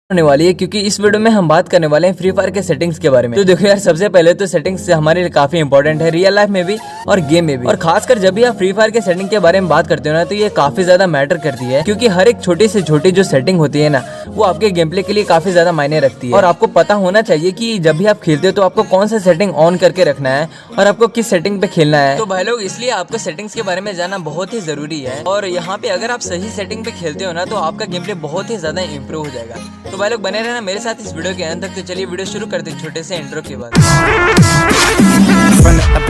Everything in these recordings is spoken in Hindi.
होने वाली है, क्योंकि इस वीडियो में हम बात करने वाले हैं फ्री फायर के सेटिंग्स के बारे में। तो देखो यार, सबसे पहले तो सेटिंग्स हमारे लिए काफी इंपॉर्टेंट है, रियल लाइफ में भी और गेम में भी। और खासकर जब भी आप फ्री फायर के सेटिंग के बारे में बात करते हो ना, तो ये काफी ज्यादा मैटर करती है, क्योंकि हर एक छोटी से छोटी जो सेटिंग होती है ना, वो आपके गेम प्ले के लिए काफी ज्यादा मायने रखती है। और आपको पता होना चाहिए कि जब भी आप खेलते हो तो आपको कौन सा सेटिंग ऑन करके रखना है और आपको किस सेटिंग पे खेलना है। तो भाई लोग, इसलिए आपको सेटिंग्स के बारे में जानना बहुत ही जरूरी है। और यहाँ पे अगर आप सही सेटिंग पे खेलते हो ना, तो आपका गेम प्ले बहुत ही ज्यादा इंप्रूव हो जाएगा। तो भाई लोग, बने रहना मेरे साथ इस वीडियो के अंत तक। तो चलिए वीडियो शुरू करते हैं छोटे से इंट्रो के बाद।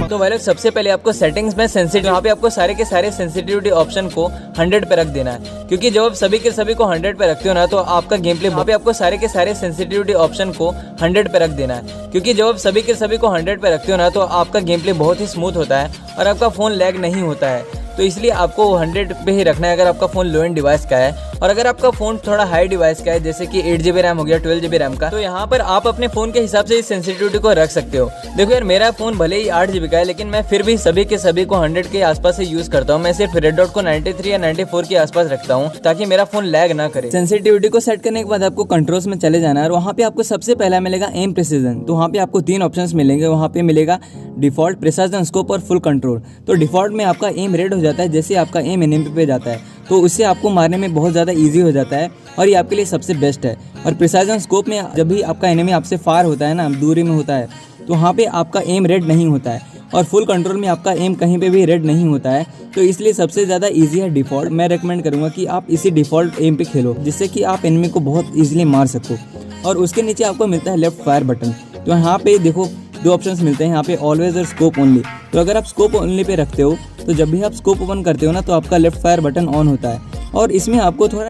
तो भाई लोग, सबसे पहले आपको सेटिंग्स में सेंसिटिव, यहाँ पे आपको सारे के सारे सेंसिटिविटी ऑप्शन को 100 पे रख देना है, क्योंकि जब आप सभी के सभी को 100 पे रखते हो ना, तो आपका गेम प्ले, यहाँ पे आपको सारे के सारे सेंसिटिविटी ऑप्शन को 100 पे रख देना है, क्योंकि जब आप सभी के सभी को 100 पे रखते हो ना, तो आपका गेम प्ले बहुत ही स्मूथ होता है और आपका फोन लैग नहीं होता है। तो इसलिए आपको 100 पे ही रखना है अगर आपका फोन लो एंड डिवाइस का है। और अगर आपका फोन थोड़ा हाई डिवाइस का है, जैसे कि 8 GB रैम हो गया, 12 GB रैम का, तो यहाँ पर आप अपने फोन के हिसाब से इस सेंसिटिविटी को रख सकते हो। देखो यार, मेरा फोन भले ही 8 GB का है, लेकिन मैं फिर भी सभी के सभी को 100 के आसपास से यूज करता हूँ। मैं सिर्फ रेड डॉट को 93 या 94 के आसपास रखता हूँ, ताकि मेरा फोन लैग ना करे। सेंसिटिविटी को सेट करने के बाद आपको कंट्रोल्स में चले जाना है, और वहाँ पे आपको सबसे पहला मिलेगा एम प्रिसीजन। तो वहाँ पे आपको 3 ऑप्शंस मिलेंगे। वहाँ पे मिलेगा डिफॉल्ट, प्रिसीजन, स्कोप और फुल कंट्रोल। तो डिफॉल्ट में आपका एम रेड हो जाता है जैसे आपका एम एनिमी पे जाता है, तो उससे आपको मारने में बहुत ज़्यादा इजी हो जाता है और ये आपके लिए सबसे बेस्ट है। और प्रिसीजन स्कोप में जब भी आपका एनिमी आपसे फार होता है ना, दूरी में होता है, तो वहाँ पे आपका एम रेड नहीं होता है। और फुल कंट्रोल में आपका एम कहीं पे भी रेड नहीं होता है, तो इसलिए सबसे ज़्यादा इजी है डिफ़ॉल्ट। मैं रेकमेंड करूँगा कि आप इसी डिफ़ॉल्ट एम पे खेलो, जिससे कि आप एनिमी को बहुत ईजिली मार सको। और उसके नीचे आपको मिलता है लेफ्ट फायर बटन। तो यहाँ पे देखो 2 ऑप्शंस मिलते हैं यहाँ पे, ऑलवेज और स्कोप ओनली। तो अगर आप स्कोप ओनली पे रखते हो, तो जब भी आप स्कोप ओपन करते हो ना, तो आपका लेफ्ट फायर बटन ऑन होता है। और इसमें आपको थोड़ा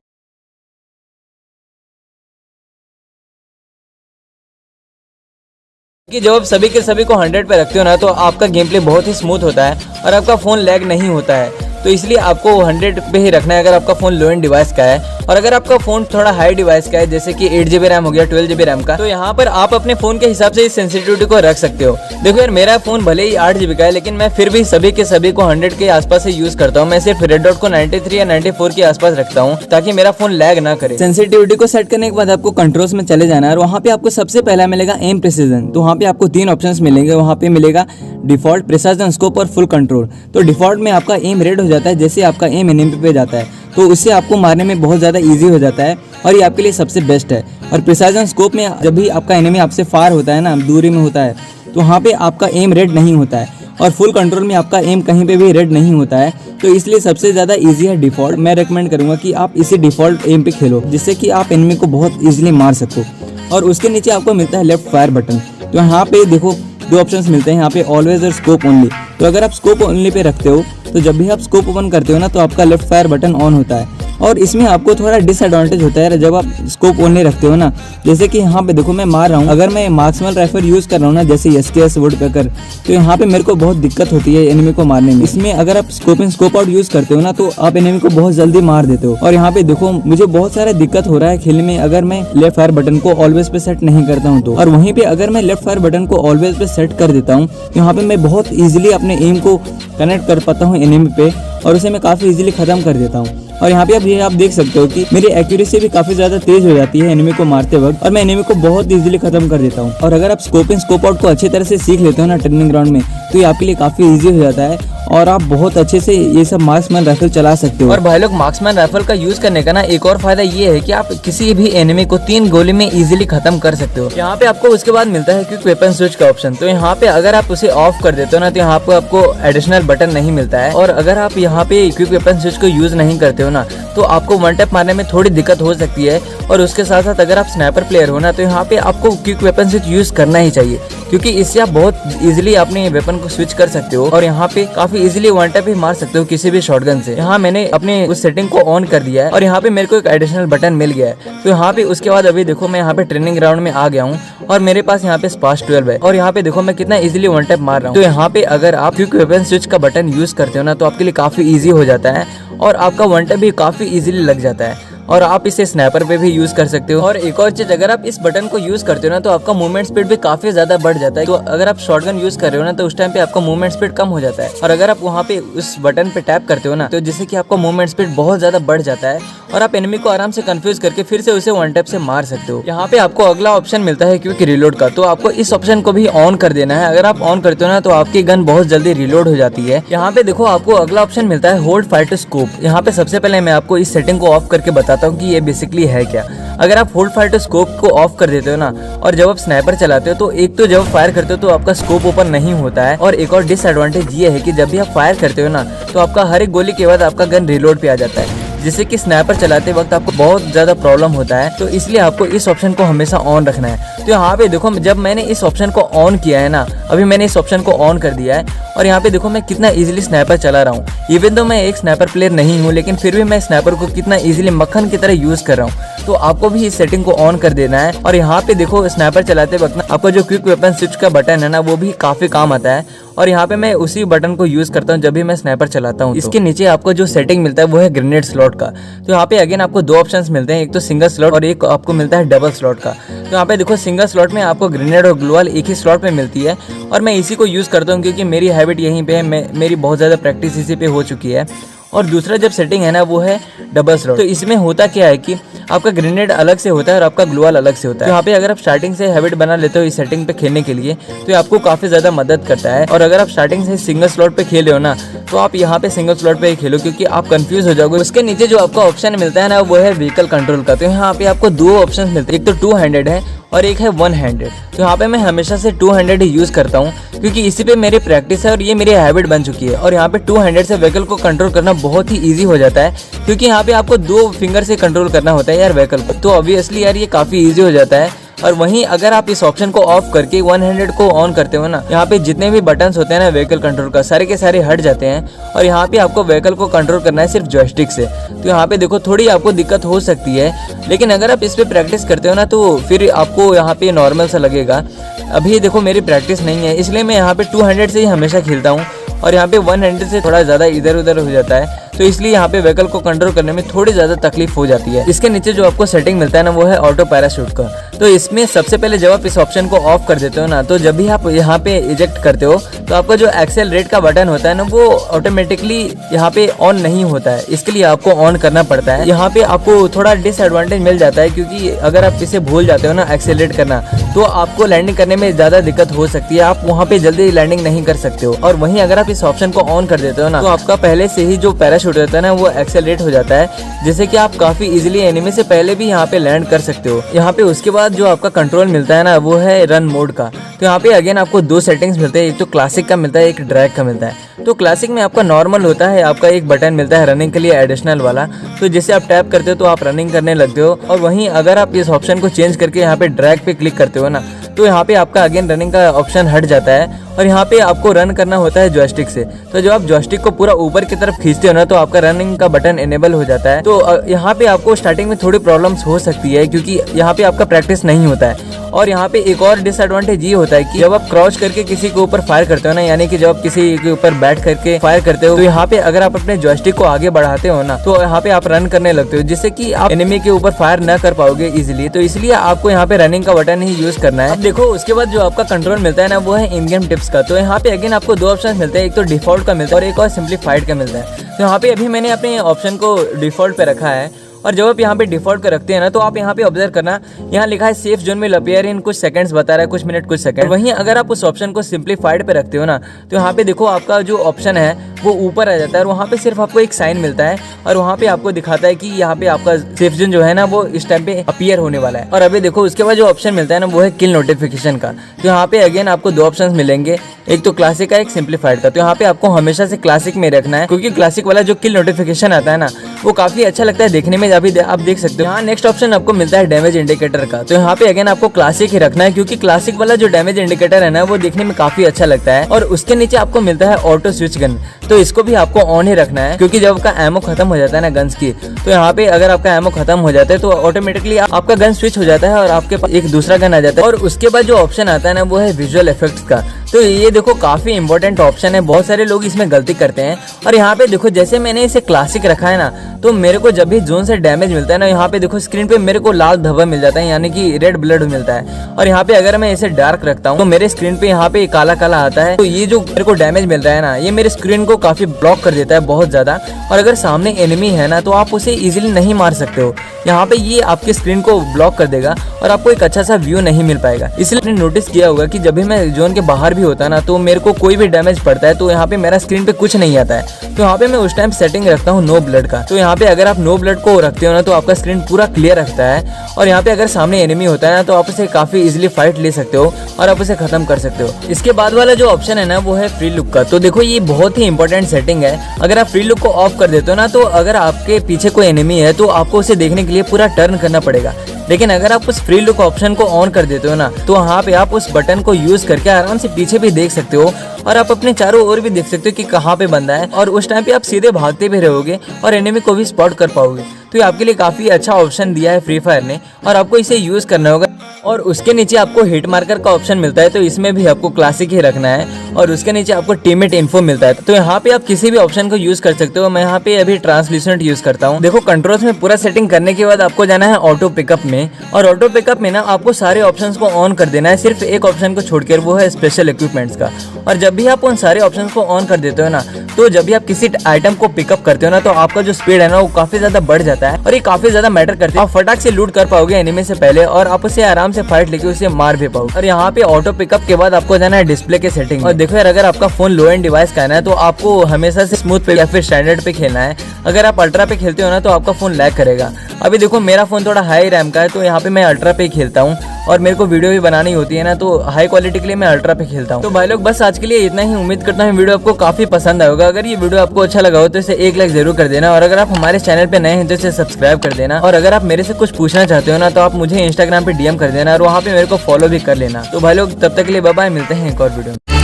कि जब आप सभी के सभी को 100 पे रखते हो ना, तो आपका गेम प्ले बहुत ही स्मूथ होता है और आपका फोन लैग नहीं होता है। तो इसलिए आपको 100 पे ही रखना है अगर आपका फोन लो एंड डिवाइस का है। और अगर आपका फोन थोड़ा हाई डिवाइस का है, जैसे कि 8 GB रैम हो गया, 12 GB रैम का, तो यहाँ पर आप अपने फोन के हिसाब से इस सेंसिटिविटी को रख सकते हो। देखो यार, मेरा फोन भले ही 8 GB का है, लेकिन मैं फिर भी सभी के सभी को 100 के आसपास से यूज करता हूँ। मैं सिर्फ रेड डॉट को 93 या 94 के आसपास रखता हूँ, ताकि मेरा फोन लैग ना करे। सेंसिटिविटी को सेट करने के बाद आपको कंट्रोल्स में चले जाना है, और वहाँ पे आपको सबसे पहला मिलेगा एम प्रिसीजन। तो वहाँ पे आपको 3 ऑप्शंस मिलेंगे। वहाँ पे मिलेगा डिफॉल्ट, प्रिसीजन, स्कोप और फुल कंट्रोल। तो डिफॉल्ट में आपका एम रेड हो जाता है जैसे आपका एम एनिमी पे जाता है, तो उससे आपको मारने में बहुत ज़्यादा इजी हो जाता है और ये आपके लिए सबसे बेस्ट है। और प्रिसीजन स्कोप में जब भी आपका एनिमी आपसे फार होता है ना, दूरी में होता है, तो वहाँ पे आपका एम रेड नहीं होता है। और फुल कंट्रोल में आपका एम कहीं पे भी रेड नहीं होता है, तो इसलिए सबसे ज़्यादा इजी है डिफ़ॉल्ट। मैं रेकमेंड करूँगा कि आप इसी डिफ़ॉल्ट एम पे खेलो, जिससे कि आप एनिमी को बहुत ईजिली मार सको। और उसके नीचे आपको मिलता है लेफ्ट फायर बटन। तो यहाँ पे देखो 2 ऑप्शंस मिलते हैं यहाँ पे, ऑलवेज और स्कोप ओनली। तो अगर आप स्कोप ओनली पे रखते हो, तो जब भी आप स्कोप ओपन करते हो ना, तो आपका लेफ्ट फायर बटन ऑन होता है। और इसमें आपको थोड़ा डिसएडवांटेज होता है जब आप स्कोप ओनली रखते हो ना, जैसे कि यहाँ पे देखो मैं मार रहा हूँ, अगर मैं मार्क्समैन राइफल यूज़ कर रहा हूँ ना, जैसे SKS वुडपेकर, तो यहाँ पे मेरे को बहुत दिक्कत होती है एनिमी को मारने में। इसमें अगर आप scope in scope out use करते हो ना, तो आप एनिमी को बहुत जल्दी मार देते हो। और यहाँ पे देखो मुझे बहुत सारा दिक्कत हो रहा है खेलने में, अगर मैं लेफ्ट फायर बटन को ऑलवेज पे सेट नहीं करता हूँ तो। और वहीं पे अगर मैं लेफ्ट फायर बटन को ऑलवेज पे सेट कर देता हूँ, तो यहाँ पे मैं बहुत ईजिली अपने एम को कनेक्ट कर पाता हूँ एनिमी पे, और उसे मैं काफ़ी इजीली ख़त्म कर देता हूँ। और यहाँ पे आप देख सकते हो कि मेरी एक्यूरेसी भी काफ़ी ज़्यादा तेज हो जाती है एनिमी को मारते वक्त, और मैं एनिमी को बहुत इजीली ख़त्म कर देता हूँ। और अगर आप स्कोप इन स्कोप आउट को अच्छी तरह से सीख लेते हो ना ट्रेनिंग ग्राउंड में, तो ये आपके लिए काफ़ी ईजी हो जाता है और आप बहुत अच्छे से ये सब मार्क्समैन राइफल चला सकते हो। और भाई लोग, मार्क्समैन राइफल का यूज करने का ना एक और फायदा ये है कि आप किसी भी एनिमी को 3 गोली में इजीली खत्म कर सकते हो। यहाँ पे आपको उसके बाद मिलता है क्विक वेपन स्विच का ऑप्शन। तो यहाँ पे अगर आप उसे ऑफ कर देते हो ना, तो यहाँ पे आपको एडिशनल बटन नहीं मिलता है। और अगर आप यहाँ पे क्विक वेपन स्विच को यूज नहीं करते हो ना, तो आपको वन टैप मारने में थोड़ी दिक्कत हो सकती है। और उसके साथ साथ अगर आप स्नाइपर प्लेयर हो ना, तो यहाँ पे आपको क्विक वेपन स्विच यूज करना ही चाहिए, क्योंकि इससे आप बहुत इजीली अपने वेपन को स्विच कर सकते हो और यहाँ पे काफी इजीली वन टैप भी मार सकते हो किसी भी शॉटगन से। यहाँ मैंने अपने उस सेटिंग को ऑन कर दिया है और यहाँ पे मेरे को एक एडिशनल बटन मिल गया है। तो यहाँ पे उसके बाद अभी देखो मैं यहाँ पे ट्रेनिंग ग्राउंड में आ गया हूँ और मेरे पास यहाँ पे स्पास 12 है, और यहाँ पे देखो मैं कितना इजीली वन टैप मार रहा हूँ। तो यहाँ पे अगर आप क्विक वेपन स्विच का बटन यूज करते हो ना, तो आपके लिए काफी ईजी हो जाता है और आपका वन टैप भी काफी इजीली लग जाता है। और आप इसे स्नैपर पे भी यूज कर सकते हो। और एक और चीज, अगर आप इस बटन को यूज करते हो ना तो आपका मूवमेंट स्पीड भी काफी ज्यादा बढ़ जाता है। तो अगर आप शॉटगन यूज कर रहे हो ना तो उस टाइम पे आपका मूवमेंट स्पीड कम हो जाता है। और अगर आप वहाँ पे उस बटन पे टैप करते हो ना तो जिससे कि आपका मूवमेंट स्पीड बहुत ज्यादा बढ़ जाता है और आप एनिमी को आराम से कंफ्यूज करके फिर से उसे वन टैप से मार सकते हो। यहाँ पे आपको अगला ऑप्शन मिलता है क्विक रिलोड का, तो आपको इस ऑप्शन को भी ऑन कर देना है। अगर आप ऑन करते हो ना तो आपकी गन बहुत जल्दी रिलोड हो जाती है। यहाँ पे देखो आपको अगला ऑप्शन मिलता है होल्ड फायर टू स्कोप। यहाँ पे सबसे पहले मैं आपको इस सेटिंग को ऑफ करके बताता हूँ कि ये बेसिकली है क्या। अगर आप होल्ड फायर टू स्कोप को ऑफ कर देते हो ना और जब आप स्नाइपर चलाते हो तो एक तो जब फायर करते हो तो आपका स्कोप ओपन नहीं होता है, और एक और डिसएडवांटेज ये है कि जब भी आप फायर करते हो ना तो आपका हर एक गोली के बाद आपका गन रिलोड पे आ जाता है, जिससे कि स्नाइपर चलाते वक्त आपको बहुत ज्यादा प्रॉब्लम होता है। तो इसलिए आपको इस ऑप्शन को हमेशा ऑन रखना है। तो यहाँ पे देखो जब मैंने इस ऑप्शन को ऑन किया है ना, अभी मैंने इस ऑप्शन को ऑन कर दिया है और यहाँ पे देखो मैं कितना इजीली स्नाइपर चला रहा हूँ। इवन तो मैं एक स्नाइपर प्लेयर नहीं हूँ लेकिन फिर भी मैं स्नाइपर को कितना इजीली मक्खन की तरह यूज कर रहा हूँ। तो आपको भी इस सेटिंग को ऑन कर देना है। और यहाँ पे देखो स्नाइपर चलाते वक्त ना आपका जो क्विक वेपन स्विच का बटन है ना वो भी काफी काम आता है, और यहाँ पे मैं उसी बटन को यूज करता हूँ जब भी मैं स्नाइपर चलाता हूँ। इसके नीचे आपको जो सेटिंग मिलता है वो है ग्रेनेड स्लॉट का। तो यहाँ पे अगेन आपको दो ऑप्शंस मिलते हैं, एक तो सिंगल स्लॉट और एक आपको मिलता है डबल स्लॉट का। तो यहाँ पे देखो सिंगल स्लॉट में आपको ग्रेनेड और ग्लूवाल एक ही स्लॉट में मिलती है, और मैं इसी को यूज करता हूँ क्योंकि मेरी हैबिट यहीं पे है, मेरी बहुत ज्यादा प्रैक्टिस इसी पे हो चुकी है। और दूसरा जब सेटिंग है ना वो है डबल स्लॉट। तो इसमें होता क्या है कि आपका ग्रेनेड अलग से होता है और आपका ग्लूवाल अलग से होता है। तो यहाँ पे अगर आप स्टार्टिंग से हैबिट बना लेते हो इस सेटिंग पे खेलने के लिए तो ये आपको काफी ज्यादा मदद करता है। और अगर आप स्टार्टिंग से सिंगल स्लॉट पे खेल रहे हो ना तो आप यहाँ पे सिंगल स्लॉट पे ही खेलो क्योंकि आप कंफ्यूज हो जाओगे। उसके नीचे जो आपका ऑप्शन मिलता है ना वो है व्हीकल कंट्रोल का। तो यहाँ पे आपको दो ऑप्शन मिलते हैं, एक तो 2 हैंडेड है और एक है 1 हैंडेड। तो यहाँ पे मैं हमेशा से 2 हैंडेड ही यूज करता हूँ क्योंकि इसी पे मेरी प्रैक्टिस है और ये मेरी हैबिट बन चुकी है। और यहाँ पे 2 हैंडेड से व्हीकल को कंट्रोल करना बहुत ही इजी हो जाता है क्योंकि यहाँ पे आपको 2 फिंगर से कंट्रोल करना होता है यार व्हीकल को। तो ऑब्वियसली यार ये काफी इजी हो जाता है। और वहीं अगर आप इस ऑप्शन को ऑफ करके 1 हैंडेड को ऑन करते हो ना, यहाँ पे जितने भी बटन्स होते हैं ना व्हीकल कंट्रोल का सारे के सारे हट जाते हैं और यहाँ पे आपको व्हीकल को कंट्रोल करना है सिर्फ जॉयस्टिक से। तो यहाँ पे देखो थोड़ी आपको दिक्कत हो सकती है, लेकिन अगर आप इस पे प्रैक्टिस करते हो ना तो फिर आपको यहाँ पे नॉर्मल सा लगेगा। अभी देखो मेरी प्रैक्टिस नहीं है इसलिए मैं यहाँ पे 2 हैंडेड से ही हमेशा खेलता हूँ और यहाँ पे 1 हैंडेड से थोड़ा ज़्यादा इधर उधर हो जाता है, तो इसलिए यहाँ पे व्हीकल को कंट्रोल करने में थोड़ी ज़्यादा तकलीफ हो जाती है। इसके नीचे जो आपको सेटिंग मिलता है ना वो है ऑटो पैराशूट का। तो इसमें सबसे पहले जब आप इस ऑप्शन को ऑफ कर देते हो ना तो जब भी आप यहाँ पे इजेक्ट करते हो तो आपका जो एक्सेलरेट का बटन होता है ना वो ऑटोमेटिकली यहाँ पे ऑन नहीं होता है, इसके लिए आपको ऑन करना पड़ता है। यहाँ पे आपको थोड़ा डिसएडवांटेज मिल जाता है क्योंकि अगर आप इसे भूल जाते हो ना एक्सेलरेट करना तो आपको लैंडिंग करने में ज़्यादा दिक्कत हो सकती है, आप वहाँ पे जल्दी लैंडिंग नहीं कर सकते हो। और वहीं अगर आप इस ऑप्शन को ऑन कर देते हो ना तो आपका पहले से ही जो पैराशूट होता है ना वो एक्सेलरेट हो जाता है, जिससे कि आप काफी इजीली एनिमी से पहले भी यहाँ पे लैंड कर सकते हो। यहाँ पे उसके बाद जो आपका कंट्रोल मिलता है ना वो है रन मोड का। तो यहाँ पे अगेन आपको 2 सेटिंग्स मिलते हैं, एक तो क्लासिक का मिलता है, एक ड्रैग का मिलता है। तो क्लासिक में आपका नॉर्मल होता है, आपका एक बटन मिलता है रनिंग के लिए एडिशनल वाला, तो जिसे आप टैप करते हो तो आप रनिंग करने लगते हो। और वहीं अगर आप इस ऑप्शन को चेंज करके यहाँ पे ड्रैग पे क्लिक करते हो ना तो यहाँ पे आपका अगेन रनिंग का ऑप्शन हट जाता है और यहाँ पे आपको रन करना होता है जॉयस्टिक से। तो जब आप जॉयस्टिक को पूरा ऊपर की तरफ खींचते हो ना तो आपका रनिंग का बटन इनेबल हो जाता है। तो यहाँ पे आपको स्टार्टिंग में थोड़ी प्रॉब्लम्स हो सकती है क्योंकि यहाँ पे आपका प्रैक्टिस नहीं होता है। और यहाँ पे एक और डिसएडवांटेज ये होता है कि जब आप क्रॉच करके किसी के ऊपर फायर करते हो ना, यानी कि जब आप किसी के ऊपर बैठ करके फायर करते हो तो यहाँ पे अगर आप अपने जॉयस्टिक को आगे बढ़ाते हो ना तो यहाँ पे आप रन करने लगते हो, जिससे कि आप एनिमी के ऊपर फायर न कर पाओगे इजीली। तो इसलिए आपको यहाँ पे रनिंग का बटन ही यूज करना है। अब देखो उसके बाद जो आपका कंट्रोल मिलता है ना वो है इन गेम टिप्स का। तो यहाँ पे अगेन आपको 2 ऑप्शन मिलते हैं, एक तो डिफॉल्ट का मिलता है और एक और सिंप्लीफाइड का मिलता है। तो यहाँ पे अभी मैंने अपने ऑप्शन को डिफॉल्ट पे रखा है और जब आप यहाँ पे डिफॉल्ट पे रखते हैं ना तो आप यहाँ पे ऑब्जर्व करना, यहाँ लिखा है सेफ जोन में अपीयर इन कुछ सेकंड्स बता रहा है, कुछ मिनट कुछ सेकंड। वहीं अगर आप उस ऑप्शन को सिंप्लीफाइड पे रखते हो ना तो यहाँ पे देखो आपका जो ऑप्शन है वो ऊपर आ जाता है और वहाँ पे सिर्फ आपको एक साइन मिलता है और वहाँ पे आपको दिखाता है कि यहाँ पे आपका सेफ जोन जो है ना वो इस टाइम पे अपीयर होने वाला है। और अभी देखो उसके बाद जो ऑप्शन मिलता है ना वो है किल नोटिफिकेशन का। तो यहाँ पे अगेन आपको 2 ऑप्शन मिलेंगे, एक तो क्लासिक का, एक सिंप्लीफाइड का। तो यहाँ पे आपको हमेशा से क्लासिक में रखना है क्योंकि क्लासिक वाला जो किल नोटिफिकेशन आता है ना वो काफी अच्छा लगता है देखने में, अभी आप देख सकते हो। यहाँ नेक्स्ट ऑप्शन आपको मिलता है डैमेज इंडिकेटर का। तो यहाँ पे अगेन आपको क्लासिक ही रखना है क्योंकि क्लासिक वाला जो डैमेज इंडिकेटर है ना वो देखने में काफी अच्छा लगता है। और उसके नीचे आपको मिलता है ऑटो स्विच गन। तो तो इसको भी आपको ऑन ही रखना है, क्योंकि जब आपका एमो खत्म हो जाता है ना गन्स की, तो यहाँ पे अगर आपका एमो खत्म हो जाता है तो ऑटोमेटिकली आपका गन स्विच हो जाता है और आपके पास एक दूसरा गन आ जाता है। और उसके बाद जो ऑप्शन आता है ना वो है विजुअल इफेक्ट्स का। तो ये देखो काफी इंपॉर्टेंट ऑप्शन है, बहुत सारे लोग इसमें गलती करते हैं। और यहाँ पे देखो जैसे मैंने इसे क्लासिक रखा है ना, तो मेरे को जब भी जोन से डैमेज मिलता है ना, यहाँ पे देखो स्क्रीन पे मेरे को लाल धब्बा मिल जाता है, यानी कि रेड ब्लड मिलता है। और यहाँ पे अगर मैं इसे डार्क रखता हूँ तो मेरे स्क्रीन पे यहाँ पे काला काला आता है। तो ये जो मेरे को डैमेज मिल रहा है ना, ये मेरे स्क्रीन को काफी ब्लॉक कर देता है बहुत ज्यादा। और अगर सामने एनिमी है ना तो आप उसे इजीली नहीं मार सकते हो, यहाँ पे ये आपके स्क्रीन को ब्लॉक कर देगा और आपको एक अच्छा सा व्यू नहीं मिल पाएगा। इसलिए आपने नोटिस किया होगा कि जब भी मैं जोन के बाहर भी होता है ना, तो मेरे को कोई भी डैमेज पड़ता है तो यहाँ पे मेरा स्क्रीन पे कुछ नहीं आता है। तो यहाँ पे मैं उस टाइम सेटिंग रखता हूँ नो ब्लड का। तो यहाँ पे अगर आप नो ब्लड को रखते हो ना तो आपका स्क्रीन पूरा क्लियर रखता है। और यहाँ पे अगर सामने एनिमी होता है ना तो आप उसे काफी इजिली फाइट ले सकते हो और आप उसे खत्म कर सकते हो। इसके बाद वाला जो ऑप्शन है ना वो है फ्री लुक का। तो देखो ये बहुत ही इंपॉर्टेंट सेटिंग है। अगर आप फ्री लुक को ऑफ कर देते हो ना, तो अगर आपके पीछे कोई एनिमी है तो आपको उसे देखने के लिए पूरा टर्न करना पड़ेगा। लेकिन अगर आप उस फ्री लुक ऑप्शन को ऑन कर देते हो ना, तो वहाँ पे आप उस बटन को यूज करके आराम से पीछे भी देख सकते हो और आप अपने चारों ओर भी देख सकते हो कि कहाँ पे बंदा है। और उस टाइम पे आप सीधे भागते भी रहोगे और एनिमी को भी स्पॉट कर पाओगे। तो ये आपके लिए काफी अच्छा ऑप्शन दिया है फ्री फायर ने और आपको इसे यूज करना होगा। और उसके नीचे आपको हिट मार्कर का ऑप्शन मिलता है, तो इसमें भी आपको क्लासिक ही रखना है। और उसके नीचे आपको टीममेट इन्फो मिलता है, तो यहाँ पे आप किसी भी ऑप्शन को यूज कर सकते हो। मैं यहाँ पे अभी ट्रांसल्यूसेंट यूज करता हूँ। देखो कंट्रोल्स में पूरा सेटिंग करने के बाद आपको जाना है ऑटो पिकअप में। और ऑटो पिकअप में ना आपको सारे ऑप्शंस को ऑन कर देना है, सिर्फ एक ऑप्शन को छोड़कर, वो है स्पेशल इक्विपमेंट्स का। और जब भी आप उन सारे ऑप्शंस को ऑन कर देते हो ना, तो जब भी आप किसी आइटम को पिकअप करते हो ना, तो आपका जो स्पीड है ना वो काफी ज्यादा बढ़ जाता है। और ये काफी ज्यादा मैटर करती है। आप फटाक से लूट कर पाओगे एनिमी से पहले और आप उसे आराम से फाइट लेके उसे मार भी पाओगे। और यहाँ पे ऑटो पिकअप के बाद आपको जाना है डिस्प्ले के सेटिंग। और देखो यार, अगर आपका फोन लो एंड डिवाइस का है ना, तो आपको हमेशा से स्मूथ पे या फिर स्टैंडर्ड पे खेलना है। अगर आप अल्ट्रा पे खेलते हो ना तो आपका फोन लैग करेगा। अभी देखो मेरा फोन थोड़ा हाई रैम का है, तो यहाँ पे मैं अल्ट्रा पे खेलता हूँ। और मेरे को वीडियो भी बनानी होती है ना, तो हाई क्वालिटी के लिए मैं अल्ट्रा पे खेलता हूँ। तो भाई लोग बस आज के लिए इतना ही। उम्मीद करता हूँ वीडियो आपको काफी पसंद आएगा। अगर ये वीडियो आपको अच्छा लगा हो तो इसे एक लाइक जरूर कर देना। और अगर आप हमारे चैनल पे नए हैं तो इसे सब्सक्राइब कर देना। और अगर आप मेरे से कुछ पूछना चाहते हो ना, तो आप मुझे इंस्टाग्राम पे DM कर देना और वहाँ पे मेरे को फॉलो भी कर लेना। तो भाई लोग तब तक के लिए बाय बाय, मिलते हैं एक और वीडियो में।